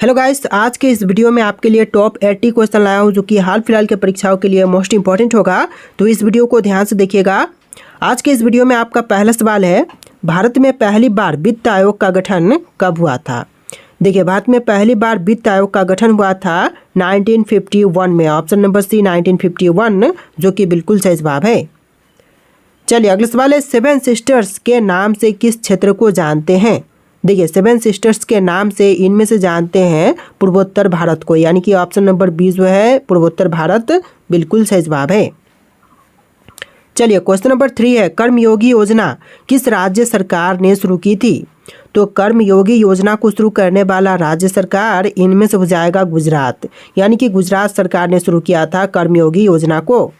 Hello guys, आज के इस वीडियो में आपके लिए टॉप 80 क्वेश्चन लाया हूं जो कि हाल फिलहाल के परीक्षाओं के लिए मोस्ट इंपॉर्टेंट होगा। तो इस वीडियो को ध्यान से देखिएगा। आज के इस वीडियो में आपका पहला सवाल है, भारत में पहली बार वित्त आयोग का गठन कब हुआ था। देखिए, भारत में पहली बार वित्त आयोग का गठन हुआ था 1951 में। ऑप्शन नंबर सी 1951, जो कि बिल्कुल सही जवाब है। चलिए अगला सवाल है, सेवन सिस्टर्स के नाम से किस क्षेत्र को जानते हैं। देखिए, सेवन सिस्टर्स के नाम से इनमें से जानते हैं पूर्वोत्तर भारत को, यानी कि ऑप्शन नंबर 20 जो है पूर्वोत्तर भारत बिल्कुल सही जवाब है। चलिए क्वेश्चन नंबर 3 है, कर्मयोगी योजना किस राज्य सरकार ने शुरू की थी। तो कर्मयोगी योजना को शुरू करने वाला राज्य सरकार इनमें से हो जाएगा गुजरात, यानी कि गुजरात सरकार ने शुरू किया था कर्मयोगी योजना को।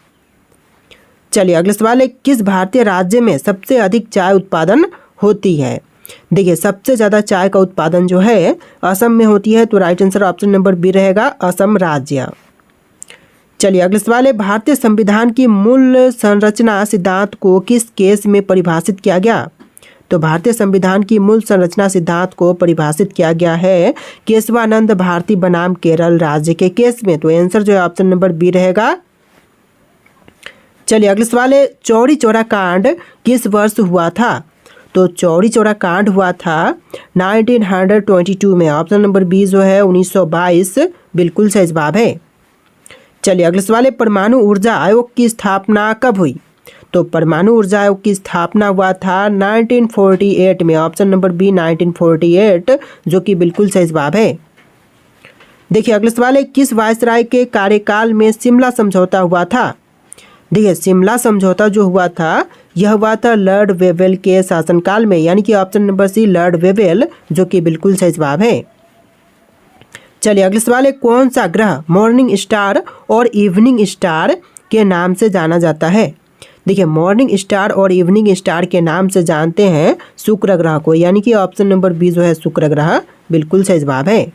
चलिए अगला सवाल है, किस भारतीय राज्य में सबसे अधिक चाय उत्पादन होती है। देखिए, सबसे ज़्यादा चाय का उत्पादन जो है असम में होती है, तो right answer option number B रहेगा, असम राज्य। चलिए अगला सवाल है, भारतीय संविधान की मूल संरचना सिद्धांत को किस केस में परिभाषित किया गया। तो भारतीय संविधान की मूल संरचना सिद्धांत को परिभाषित किया गया है केशवानंद भारती बनाम केरल राज्य के केस में, तो आंसर जो है ऑप्शन नंबर बी रहेगा। चलिए अगला सवाल है, चौरी चौरा कांड किस वर्ष हुआ था। तो चौरी चौरा कांड हुआ था 1922 में। ऑप्शन नंबर बी जो है 1922 बिल्कुल सही जवाब है। चलिए अगला सवाल है, परमाणु ऊर्जा आयोग की स्थापना कब हुई। तो परमाणु ऊर्जा आयोग की स्थापना हुआ था 1948 में। ऑप्शन नंबर बी 1948, जो कि बिल्कुल सही जवाब है। देखिए अगला सवाल है, किस वायसराय के कार्यकाल में शिमला समझौता हुआ था। देखिए, शिमला समझौता जो हुआ था यह हुआ था लॉर्ड वेवेल के शासनकाल में, यानी कि option number C Lord Wavell, जो कि बिल्कुल सही जवाब है। चलिए अगला सवाल है, कौन सा ग्रह मॉर्निंग स्टार और इवनिंग स्टार के नाम से जाना जाता है। देखिए, मॉर्निंग स्टार और इवनिंग स्टार के नाम से जानते हैं शुक्र ग्रह को, यानी कि ऑप्शन नंबर बी जो है शुक्र ग्रह बिल्कुल सही जवाब है।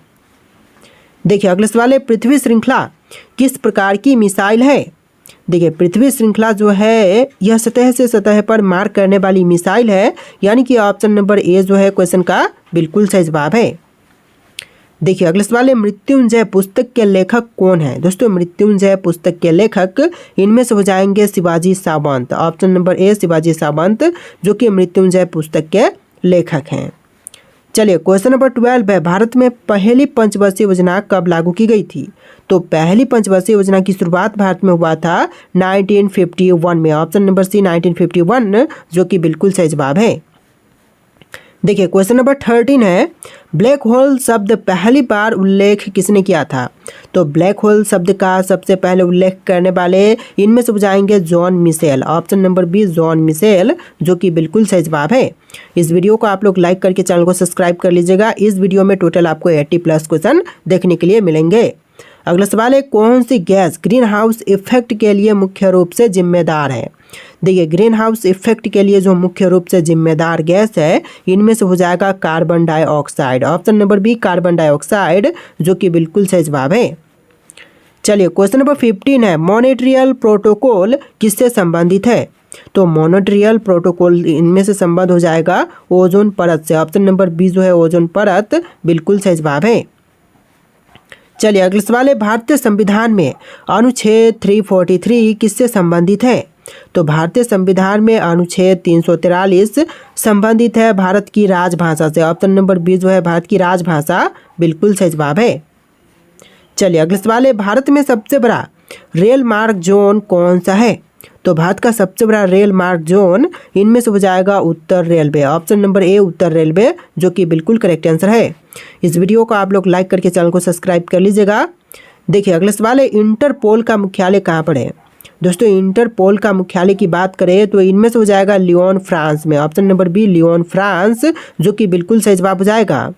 देखिए अगला सवाल है, पृथ्वी श्रृंखला किस प्रकार की मिसाइल है। देखिए, पृथ्वी श्रृंखला जो है यह सतह से सतह पर मार करने वाली मिसाइल है, यानी कि ऑप्शन नंबर ए जो है क्वेश्चन का बिल्कुल सही जवाब है। देखिए अगला सवाल है, मृत्युंजय पुस्तक के लेखक कौन है। दोस्तों, मृत्युंजय पुस्तक के लेखक इनमें से हो जाएंगे शिवाजी सावंत। ऑप्शन नंबर ए शिवाजी सावंत, जो कि मृत्युंजय पुस्तक के लेखक हैं। चलिए क्वेश्चन नंबर 12 है, भारत में पहली पंचवर्षीय योजना कब लागू की गई थी। तो पहली पंचवर्षीय योजना की शुरुआत भारत में हुआ था 1951 में। ऑप्शन नंबर सी 1951, जो कि बिल्कुल सही जवाब है। देखिए क्वेश्चन नंबर 13 है, ब्लैक होल शब्द पहली बार उल्लेख किसने किया था। तो ब्लैक होल शब्द का सबसे पहले उल्लेख करने वाले इनमें से हो जाएंगे John Mitchell. Option number B John Mitchell, जो कि बिल्कुल सही जवाब है। इस वीडियो को आप लोग लाइक करके चैनल को सब्सक्राइब कर लीजिएगा। इस वीडियो में टोटल आपको 80+ क्वेश्चन देखने के लिए मिलेंगे। अगला सवाल है, कौन सी गैस ग्रीन हाउस इफेक्ट के लिए मुख्य रूप से जिम्मेदार है। देखिए, ग्रीन हाउस इफेक्ट के लिए जो मुख्य रूप से जिम्मेदार गैस है इनमें से हो जाएगा carbon dioxide. Option number B carbon dioxide, जो कि बिल्कुल सही जवाब है। चलिए क्वेश्चन नंबर 15 है, मॉनिट्रियल प्रोटोकॉल किससे संबंधित है। तो मॉनिट्रियल प्रोटोकॉल इनमें से संबंध हो जाएगा ओजोन परत से। ऑप्शन नंबर बी जो है ओजोन परत बिल्कुल सही जवाब है। चलिए अगला सवाल है, भारतीय संविधान में अनुच्छेद 343 किससे संबंधित है। तो भारतीय संविधान में अनुच्छेद 343 संबंधित है भारत की राजभाषा से। ऑप्शन नंबर बी जो है भारत की राजभाषा बिल्कुल सही जवाब है। चलिए अगला सवाल है, भारत में सबसे बड़ा रेल मार्ग जोन कौन सा है। तो भारत का सबसे बड़ा रेल मार्ग जोन इनमें से हो जाएगा उत्तर रेलवे। ऑप्शन नंबर ए उत्तर रेलवे, जो कि बिल्कुल करेक्ट आंसर है। इस वीडियो को आप लोग लाइक करके चैनल को सब्सक्राइब कर लीजिएगा। देखिए अगला सवाल है, इंटरपोल का मुख्यालय कहाँ पर है। दोस्तों, इंटरपोल का मुख्यालय की बात करें तो इनमें से हो जाएगा लियोन फ्रांस में। Option number B Lyon France, जो कि बिल्कुल सही जवाब हो जाएगा।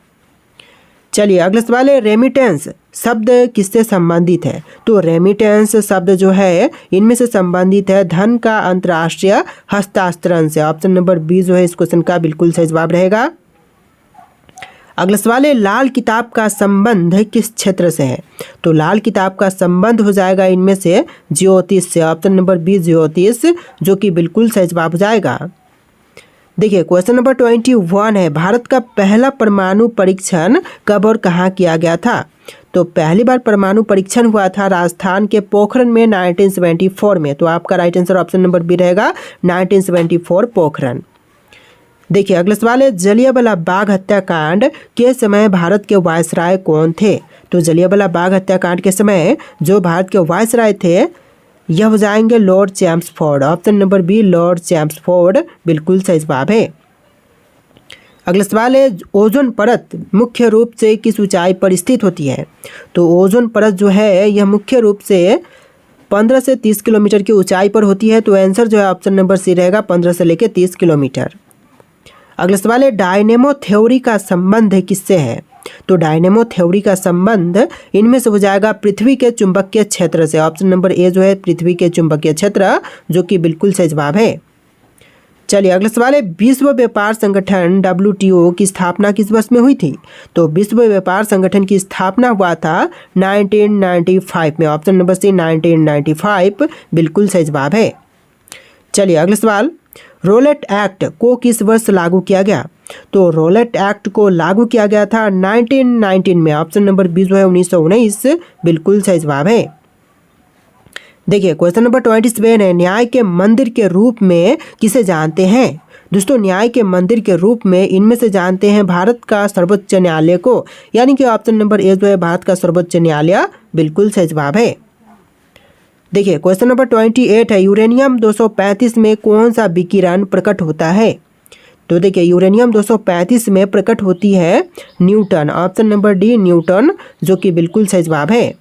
चलिए अगला सवाल है, रेमिटेंस शब्द किससे संबंधित है। तो रेमिटेंस शब्द जो है इनमें से संबंधित है धन का अंतर्राष्ट्रीय हस्तांतरण से। ऑप्शन नंबर बी जो है इस क्वेश्चन का बिल्कुल सही जवाब रहेगा। अगला सवाल है, लाल किताब का संबंध किस क्षेत्र से है। तो लाल किताब का संबंध हो जाएगा इनमें से ज्योतिष से। ऑप्शन नंबर बी ज्योतिष, जो कि बिल्कुल सही जवाब हो जाएगा। देखिए क्वेश्चन नंबर 21 है, भारत का पहला परमाणु परीक्षण कब और कहाँ किया गया था? तो पहली बार परमाणु परीक्षण हुआ था राजस्थान के पोखरण में 1974 में। तो आपका right answer option number B रहेगा 1974 पोखरण। देखिए अगला सवाल है, जलियांवाला बाग हत्याकांड के समय भारत के वायसराय कौन थे? तो जलियांवाला बाग हत्याकांड के समय जो भारत के वायसराय थे यह हो जाएंगे Lord Chelmsford. Option number B Lord Chelmsford बिल्कुल सही जवाब है। अगला सवाल है, ओजोन परत मुख्य रूप से किस ऊंचाई पर स्थित होती है? तो ओजोन परत जो है यह मुख्य रूप से 15 से 30 किलोमीटर की ऊंचाई पर होती है। तो आंसर जो है ऑप्शन नंबर सी रहेगा 15 से लेकर 30 किलोमीटर। अगला सवाल है, डायनेमो थ्योरी का संबंध किससे है? तो डायनेमो थ्योरी का संबंध इनमें से हो जाएगा पृथ्वी के चुंबकीय क्षेत्र से। ऑप्शन नंबर ए जो है पृथ्वी के चुंबकीय क्षेत्र, जो कि बिल्कुल सही जवाब है। चलिए अगला सवाल है, विश्व व्यापार संगठन WTO की स्थापना किस वर्ष में हुई थी? तो विश्व व्यापार संगठन की स्थापना हुआ था 1995 में। ऑप्शन नंबर सी 1995 बिल्कुल सही जवाब है। चलिए अगला सवाल, रोलेट एक्ट को किस वर्ष लागू किया गया? तो रोलेट एक्ट को लागू किया गया था 1919 में। ऑप्शन नंबर बी जो है 1919 बिल्कुल सही जवाब है। देखिए क्वेश्चन नंबर 27 है, न्याय के मंदिर के रूप में किसे जानते हैं? दोस्तों न्याय के मंदिर के रूप में इनमें से जानते हैं भारत का सर्वोच्च न्यायालय को, यानी कि ऑप्शन नंबर ए जो है भारत का सर्वोच्च न्यायालय बिल्कुल सही जवाब है। देखिए क्वेश्चन नंबर 28 है, यूरेनियम 235 में कौन सा विकिरण प्रकट होता है? तो देखिए यूरेनियम 235 में प्रकट होती है Newton. Option number D Newton, जो कि बिल्कुल सही जवाब है।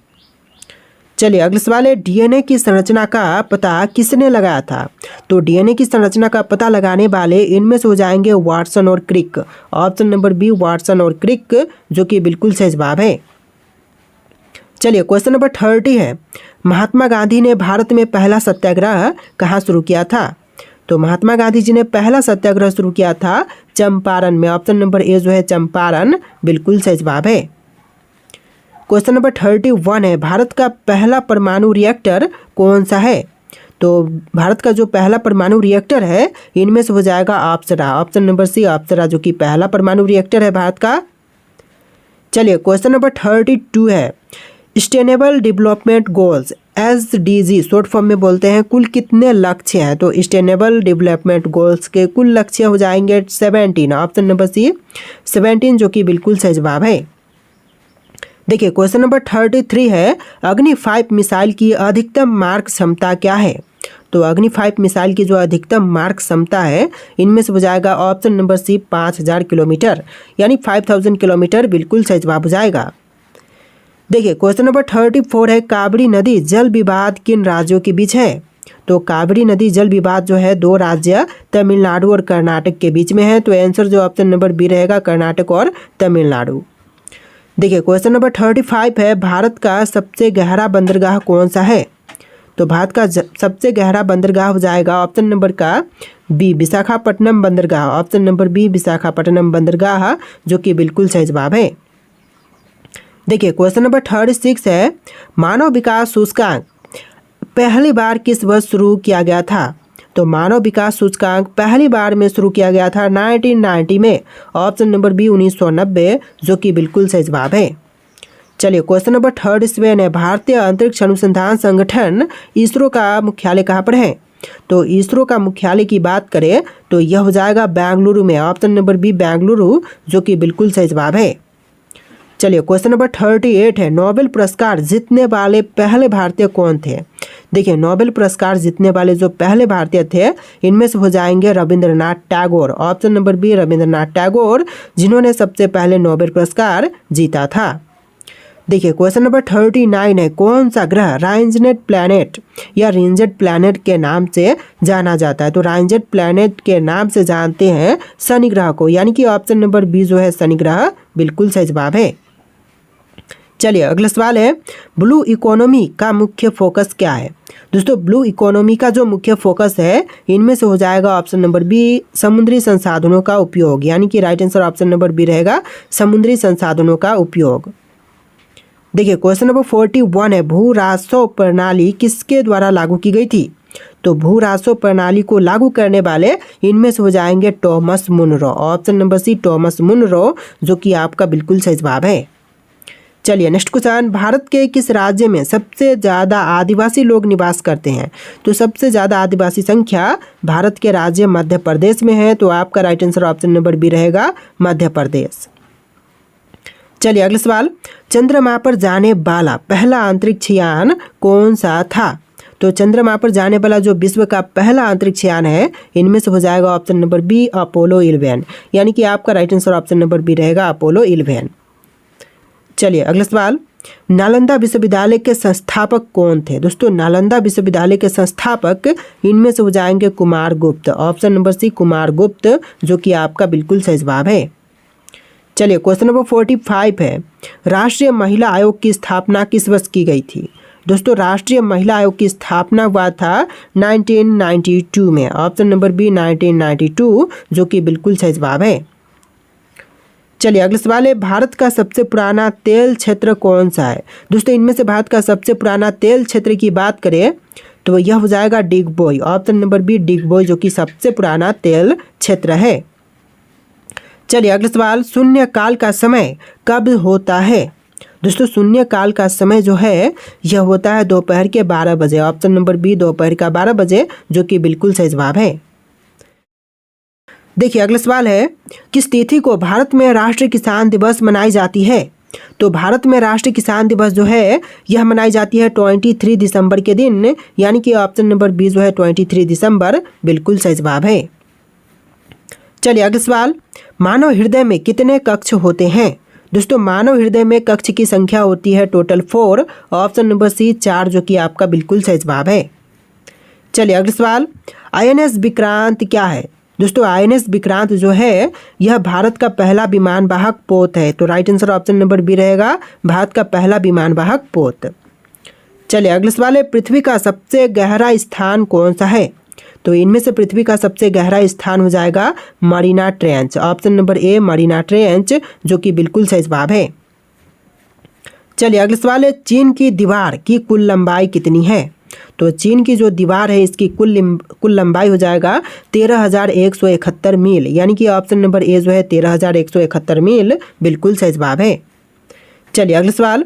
चलिए अगला सवाल है, डीएनए की संरचना का पता किसने लगाया था? तो डीएनए की संरचना का पता लगाने वाले इनमें से हो जाएंगे वाटसन और क्रिक। ऑप्शन नंबर बी वाटसन और क्रिक, जो कि बिल्कुल सही जवाब है। चलिए क्वेश्चन नंबर 30 है, महात्मा गांधी ने भारत में पहला सत्याग्रह कहाँ शुरू किया था? तो महात्मा गांधी जी ने पहला सत्याग्रह शुरू किया था चंपारण में। ऑप्शन नंबर ए जो है चंपारण बिल्कुल सही जवाब है। क्वेश्चन नंबर 31 है, भारत का पहला परमाणु रिएक्टर कौन सा है? तो भारत का जो पहला परमाणु रिएक्टर है इनमें से हो जाएगा अप्सरा। ऑप्शन नंबर सी अप्सरा, जो कि पहला परमाणु रिएक्टर है भारत का। चलिए क्वेश्चन नंबर 32 है, sustainable development goals SDG short form में बोलते हैं, कुल कितने लक्ष्य हैं? तो सस्टेनेबल डेवलपमेंट गोल्स के कुल लक्ष्य हो जाएंगे 17। ऑप्शन नंबर सी 17, जो कि बिल्कुल सही जवाब है। देखिए क्वेश्चन नंबर 33 है, अग्नि 5 मिसाइल की अधिकतम मार्ग क्षमता क्या है? तो अग्नि 5 मिसाइल की जो अधिकतम मार्ग क्षमता है इनमें से हो जाएगा ऑप्शन नंबर सी 5000 किलोमीटर, यानी 5000 किलोमीटर बिल्कुल सही जवाब हो जाएगा। देखिए क्वेश्चन नंबर 34 है, कावेरी नदी जल विवाद किन राज्यों के बीच है? तो कावेरी नदी जल विवाद जो है दो राज्य तमिलनाडु और कर्नाटक के बीच में है। तो आंसर जो ऑप्शन नंबर बी रहेगा कर्नाटक और तमिलनाडु। देखिए क्वेश्चन नंबर 35 है, भारत का सबसे गहरा बंदरगाह कौन सा है? तो भारत का सबसे गहरा बंदरगाह हो जाएगा ऑप्शन नंबर का बी विशाखापट्टनम बंदरगाह। ऑप्शन नंबर बी विशाखापट्टनम बंदरगाह, जो कि बिल्कुल सही जवाब है। देखिए क्वेश्चन नंबर 36 है, मानव विकास सूचकांक पहली बार किस वर्ष शुरू किया गया था? तो मानव विकास सूचकांक पहली बार में शुरू किया गया था 1990 में। ऑप्शन नंबर बी 1990, जो कि बिल्कुल सही जवाब है। चलिए क्वेश्चन नंबर 37 है, भारतीय अंतरिक्ष अनुसंधान संगठन इसरो का मुख्यालय कहाँ पर है? तो इसरो का मुख्यालय की बात करें तो यह हो जाएगा बेंगलुरु में। ऑप्शन नंबर बी बेंगलुरु, जो कि बिल्कुल सही जवाब है। चलिए क्वेश्चन नंबर 38 है, नोबेल पुरस्कार जीतने वाले पहले भारतीय कौन थे? देखिए नोबेल पुरस्कार जीतने वाले जो पहले भारतीय थे इनमें से हो जाएंगे Rabindranath Tagore. Option number B Rabindranath Tagore, जिन्होंने सबसे पहले नोबेल पुरस्कार जीता था। देखिए क्वेश्चन नंबर 39 है, कौन सा ग्रह राइंजनेट प्लैनेट या रिंजेट प्लैनेट के नाम से जाना जाता है? तो राइंजेट प्लैनेट के नाम से जानते हैं शनि ग्रह को, यानी कि ऑप्शन नंबर बी जो है शनि ग्रह बिल्कुल सही जवाब है। चलिए अगला सवाल है, ब्लू इकोनॉमी का मुख्य फोकस क्या है? दोस्तों ब्लू इकोनॉमी का जो मुख्य फोकस है इनमें से हो जाएगा ऑप्शन नंबर बी समुद्री संसाधनों का उपयोग, यानी कि right answer option number B रहेगा समुद्री संसाधनों का उपयोग। देखिए क्वेश्चन नंबर 41 है, भू राजस्व प्रणाली किसके द्वारा लागू की गई थी? तो भू राजस्व प्रणाली को लागू करने वाले इनमें से हो जाएंगे Thomas Munro. Option number C Thomas Munro, जो कि आपका बिल्कुल सही जवाब है। चलिए नेक्स्ट क्वेश्चन, भारत के किस राज्य में सबसे ज़्यादा आदिवासी लोग निवास करते हैं? तो सबसे ज़्यादा आदिवासी संख्या भारत के राज्य मध्य प्रदेश में है, तो आपका right answer option number B रहेगा मध्य प्रदेश। चलिए अगला सवाल, चंद्रमा पर जाने वाला पहला अंतरिक्ष यान कौन सा था? तो चंद्रमा पर जाने वाला जो विश्व का पहला अंतरिक्ष यान है, इनमें से हो जाएगा ऑप्शन नंबर बी अपोलो 11, यानी कि आपका right answer option number B रहेगा अपोलो 11। चलिए अगला सवाल, नालंदा विश्वविद्यालय के संस्थापक कौन थे? दोस्तों नालंदा विश्वविद्यालय के संस्थापक इनमें से हो जाएंगे कुमार गुप्त। ऑप्शन नंबर सी कुमार गुप्त, जो कि आपका बिल्कुल सही जवाब है। चलिए क्वेश्चन नंबर 45 है, राष्ट्रीय महिला आयोग की स्थापना किस वर्ष की गई थी? दोस्तों राष्ट्रीय महिला आयोग की स्थापना हुआ था 1992 में। ऑप्शन नंबर बी 1992, जो कि बिल्कुल सही जवाब है। चलिए अगला सवाल है, भारत का सबसे पुराना तेल क्षेत्र कौन सा है? दोस्तों इनमें से भारत का सबसे पुराना तेल क्षेत्र की बात करें तो यह हो जाएगा Digboi. Option number B Digboi, जो कि सबसे पुराना तेल क्षेत्र है। चलिए अगला सवाल, शून्य काल का समय कब होता है? दोस्तों शून्य काल का समय जो है यह होता है दोपहर के 12 बजे। ऑप्शन नंबर बी दोपहर का 12 बजे, जो कि बिल्कुल सही जवाब है। देखिए अगला सवाल है, किस तिथि को भारत में राष्ट्रीय किसान दिवस मनाई जाती है? तो भारत में राष्ट्रीय किसान दिवस जो है यह मनाई जाती है 23 दिसंबर के दिन, यानी कि ऑप्शन नंबर बी जो है 23 दिसंबर बिल्कुल सही जवाब है। चलिए अगला सवाल, मानव हृदय में कितने कक्ष होते हैं? दोस्तों मानव हृदय में कक्ष की संख्या होती है टोटल 4। ऑप्शन नंबर सी 4, जो कि आपका बिल्कुल सही जवाब है। चलिए अगला सवाल, INS विक्रांत क्या है? दोस्तों INS विक्रांत जो है यह भारत का पहला विमान वाहक पोत है, तो right answer option number B रहेगा भारत का पहला विमान वाहक पोत। चलिए अगला सवाल है, पृथ्वी का सबसे गहरा स्थान कौन सा है? तो इनमें से पृथ्वी का सबसे गहरा स्थान हो जाएगा मरीना ट्रेंच। ऑप्शन नंबर ए मरीना ट्रेंच, जो कि बिल्कुल सही जवाब है। चलिए अगला सवाल है, चीन की दीवार की कुल लंबाई कितनी है? तो चीन की जो दीवार है इसकी कुल लंबाई हो जाएगा 13,171 मील, यानी कि ऑप्शन नंबर ए जो है 13,171 मील बिल्कुल सही जवाब है। चलिए अगला सवाल,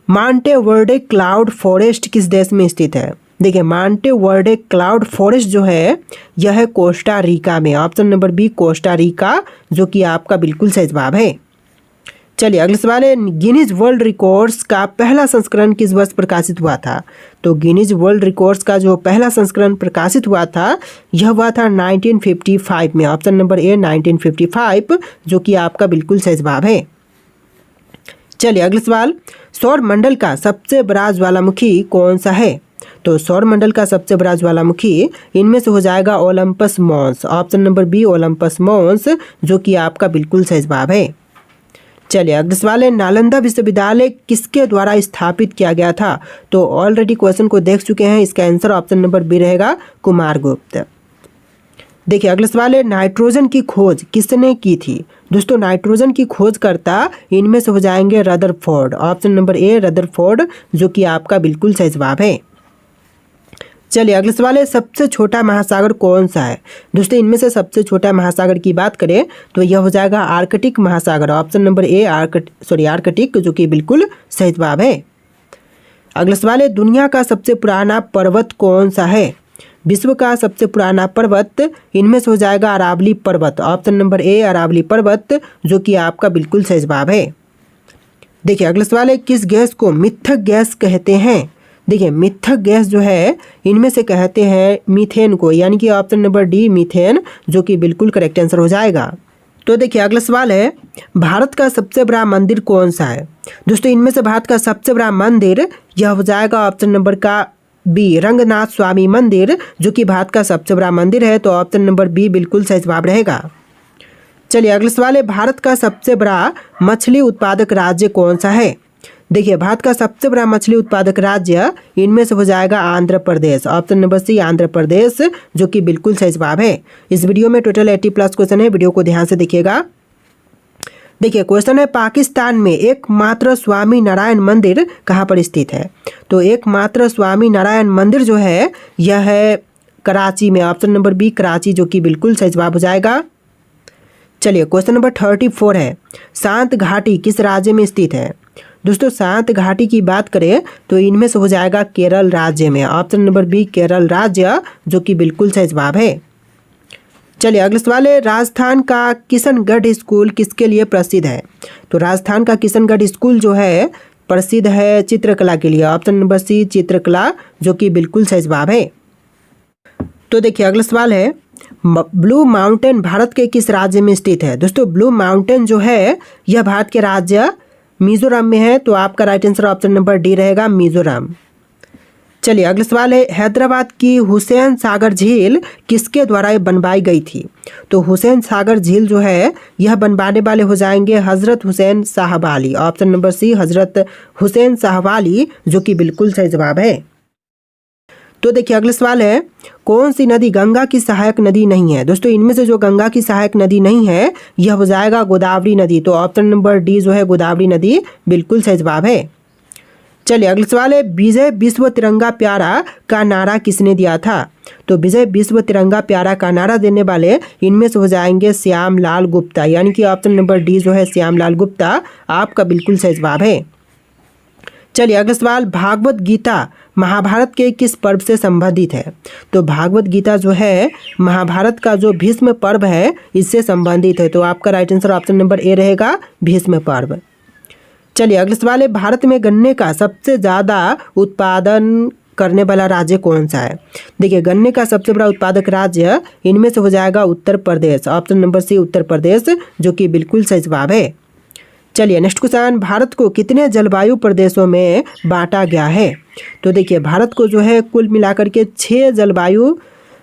मांटे वर्डे क्लाउड फॉरेस्ट किस देश में स्थित है? देखिए मांटे वर्डे क्लाउड फॉरेस्ट जो है यह है कोस्टा रिका में। Option number B Costa Rica, जो कि आपका बिल्कुल सही जवाब है। चलिए अगला सवाल है, गिनीज वर्ल्ड रिकॉर्ड्स का पहला संस्करण किस वर्ष प्रकाशित हुआ था? तो गिनीज वर्ल्ड रिकॉर्ड्स का जो पहला संस्करण प्रकाशित हुआ था यह हुआ था 1955 में। ऑप्शन नंबर ए 1955, जो कि आपका बिल्कुल सही जवाब है। चलिए अगला सवाल, सौर मंडल का सबसे बड़ा ज्वालामुखी कौन सा है? तो सौर मंडल का सबसे बड़ा ज्वालामुखी इनमें से हो जाएगा Olympus Mons. Option number B Olympus Mons, जो कि आपका बिल्कुल सही जवाब है। चलिए अगला सवाल है, नालंदा विश्वविद्यालय किसके द्वारा स्थापित किया गया था? तो ऑलरेडी क्वेश्चन को देख चुके हैं, इसका आंसर ऑप्शन नंबर बी रहेगा कुमार गुप्त। देखिए अगला सवाल है, नाइट्रोजन की खोज किसने की थी? दोस्तों नाइट्रोजन की खोजकर्ता इनमें से हो जाएंगे रदरफोर्ड। ऑप्शन नंबर ए रदरफोर्ड, जो कि आपका बिल्कुल सही जवाब है। चलिए अगला सवाल है, सबसे छोटा महासागर कौन सा है? दोस्तों इनमें से सबसे छोटा महासागर की बात करें तो यह हो जाएगा आर्कटिक महासागर। ऑप्शन नंबर ए आर्कटिक, जो कि बिल्कुल सही जवाब है। अगला सवाल है, दुनिया का सबसे पुराना पर्वत कौन सा है? विश्व का सबसे पुराना पर्वत इनमें से हो जाएगा अरावली पर्वत। ऑप्शन नंबर ए अरावली पर्वत, जो कि आपका बिल्कुल सही जवाब है। देखिए अगला सवाल है, किस गैस को मिथक गैस कहते हैं? देखिए मिथक गैस जो है इनमें से कहते हैं मीथेन को, यानी कि ऑप्शन नंबर डी मीथेन, जो कि बिल्कुल करेक्ट आंसर हो जाएगा। तो देखिए अगला सवाल है, भारत का सबसे बड़ा मंदिर कौन सा है? दोस्तों इनमें से भारत का सबसे बड़ा मंदिर यह हो जाएगा ऑप्शन नंबर का बी रंगनाथ स्वामी मंदिर, जो कि भारत का सबसे बड़ा मंदिर है, तो ऑप्शन नंबर बी बिल्कुल सही जवाब रहेगा। चलिए अगला सवाल है, भारत का सबसे बड़ा मछली उत्पादक राज्य कौन सा है? देखिए भारत का सबसे बड़ा मछली उत्पादक राज्य इनमें से हो जाएगा आंध्र प्रदेश। ऑप्शन नंबर सी आंध्र प्रदेश, जो कि बिल्कुल सही जवाब है। इस वीडियो में टोटल 80+ क्वेश्चन है, वीडियो को ध्यान से देखिएगा। देखिए क्वेश्चन है, पाकिस्तान में एकमात्र स्वामी नारायण मंदिर कहाँ पर स्थित है? तो एकमात्र स्वामी नारायण मंदिर जो है यह है कराची में। ऑप्शन नंबर बी कराची, जो कि बिल्कुल सही जवाब हो जाएगा। चलिए क्वेश्चन नंबर 34 है, शांत घाटी किस राज्य में स्थित है? दोस्तों शांत घाटी की बात करें तो इनमें से हो जाएगा केरल राज्य में। ऑप्शन नंबर बी केरल राज्य, जो कि बिल्कुल सही जवाब है। चलिए अगला सवाल है, राजस्थान का किशनगढ़ स्कूल किसके लिए प्रसिद्ध है? तो राजस्थान का किशनगढ़ स्कूल जो है प्रसिद्ध है चित्रकला के लिए। ऑप्शन नंबर सी चित्रकला, जो कि बिल्कुल सही जवाब है। तो देखिए अगला सवाल है, ब्लू माउंटेन भारत के किस राज्य में स्थित है? दोस्तों ब्लू माउंटेन जो है यह भारत के राज्य मिजोरम में है। तो आपका right answer option number D रहेगा, मिजोरम। चलिए अगला सवाल है, हैदराबाद की हुसैन सागर झील किसके द्वारा बनवाई गई थी? तो हुसैन सागर झील जो है यह बनवाने वाले हो जाएंगे हजरत हुसैन साहब अली। ऑप्शन नंबर सी हजरत हुसैन साहब अली, जो कि बिल्कुल सही जवाब है। तो देखिए अगला सवाल है, कौन सी नदी गंगा की सहायक नदी नहीं है? दोस्तों इनमें से जो गंगा की सहायक नदी नहीं है यह हो जाएगा गोदावरी नदी। तो ऑप्शन नंबर डी जो है गोदावरी नदी, बिल्कुल सही जवाब है। चलिए अगला सवाल है, विजय विश्व तिरंगा प्यारा का नारा किसने दिया था? तो विजय विश्व तिरंगा प्यारा का नारा देने वाले इनमें से हो जाएंगे श्याम लाल गुप्ता, यानी कि ऑप्शन नंबर डी जो है श्याम लाल गुप्ता, आपका बिल्कुल सही जवाब है। चलिए अगला सवाल, भागवत गीता महाभारत के किस पर्व से संबंधित है? तो भागवत गीता जो है महाभारत का जो भीष्म पर्व है इससे संबंधित है। तो आपका राइट आंसर ऑप्शन नंबर ए रहेगा, भीष्म पर्व। चलिए अगला सवाल है, भारत में गन्ने का सबसे ज़्यादा उत्पादन करने वाला राज्य कौन सा है? देखिए गन्ने का सबसे बड़ा उत्पादक राज्य इनमें से हो जाएगा उत्तर प्रदेश। ऑप्शन नंबर सी उत्तर प्रदेश, जो कि बिल्कुल सही जवाब है। चलिए नेक्स्ट क्वेश्चन, भारत को कितने जलवायु प्रदेशों में बांटा गया है? तो देखिए भारत को जो है कुल मिलाकर के 6 जलवायु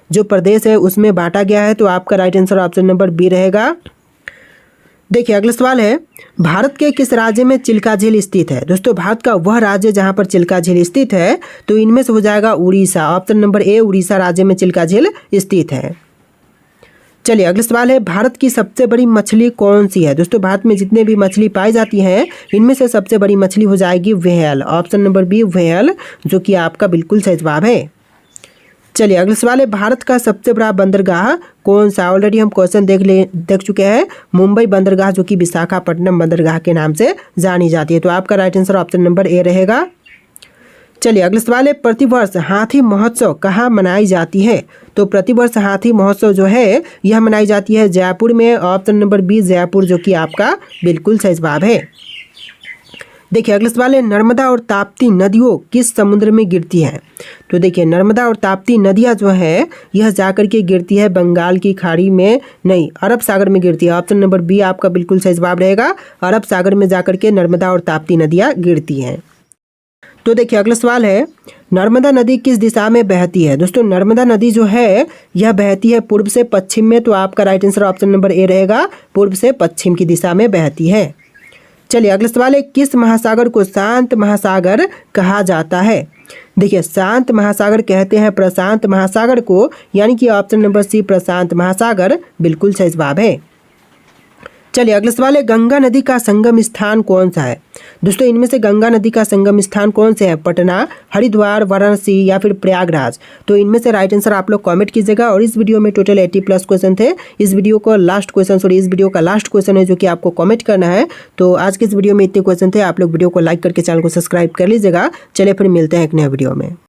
जो प्रदेश है उसमें बांटा गया है। तो आपका right answer option number B रहेगा। देखिए अगला सवाल है, भारत के किस राज्य में चिल्का झील स्थित है? दोस्तों भारत का वह राज्य जहां पर चिल्का झील स्थित है तो इनमें से हो जाएगा उड़ीसा। ऑप्शन नंबर ए उड़ीसा राज्य में चिल्का झील स्थित है। चलिए अगला सवाल है, भारत की सबसे बड़ी मछली कौन सी है? दोस्तों भारत में जितने भी मछली पाई जाती हैं इनमें से सबसे बड़ी मछली हो जाएगी whale. Option number B whale, जो कि आपका बिल्कुल सही जवाब है। चलिए अगला सवाल है, भारत का सबसे बड़ा बंदरगाह कौन सा? ऑलरेडी हम क्वेश्चन देख चुके हैं, मुंबई बंदरगाह, जो कि विशाखापट्टनम बंदरगाह के नाम से जानी जाती है। तो आपका राइट आंसर ऑप्शन नंबर ए रहेगा। चलिए अगला सवाल है, प्रतिवर्ष हाथी महोत्सव कहाँ मनाई जाती है? तो प्रतिवर्ष हाथी महोत्सव जो है यह मनाई जाती है जयपुर में। ऑप्शन नंबर बी जयपुर, जो कि आपका बिल्कुल सही जवाब है। देखिए अगला सवाल है, नर्मदा और ताप्ती नदियों किस समुद्र में गिरती हैं? तो देखिए नर्मदा और ताप्ती नदियाँ जो है यह जाकर के गिरती है बंगाल की खाड़ी में, नहीं अरब सागर में गिरती है। ऑप्शन नंबर बी आपका बिल्कुल सही जवाब रहेगा, अरब सागर में जाकर के नर्मदा और ताप्ती नदियाँ गिरती हैं। तो देखिए अगला सवाल है, नर्मदा नदी किस दिशा में बहती है? दोस्तों नर्मदा नदी जो है यह बहती है पूर्व से पश्चिम में। तो आपका राइट आंसर ऑप्शन नंबर ए रहेगा, पूर्व से पश्चिम की दिशा में बहती है। चलिए अगला सवाल है, किस महासागर को शांत महासागर कहा जाता है? देखिए शांत महासागर कहते हैं प्रशांत महासागर को, यानी कि ऑप्शन नंबर सी प्रशांत महासागर, बिल्कुल सही जवाब है। चलिए अगला सवाल है, गंगा नदी का संगम स्थान कौन सा है? दोस्तों इनमें से गंगा नदी का संगम स्थान कौन से है? पटना, हरिद्वार, वाराणसी या फिर प्रयागराज? तो इनमें से राइट आंसर आप लोग कमेंट कीजिएगा। और इस वीडियो में टोटल 80+ क्वेश्चन थे। इस वीडियो का लास्ट क्वेश्चन है जो कि आपको कमेंट करना है। तो आज के इस वीडियो में इतने क्वेश्चन थे। आप लोग वीडियो को लाइक करके चैनल को सब्सक्राइब कर लीजिएगा। चलिए फिर मिलते हैं एक नए वीडियो में।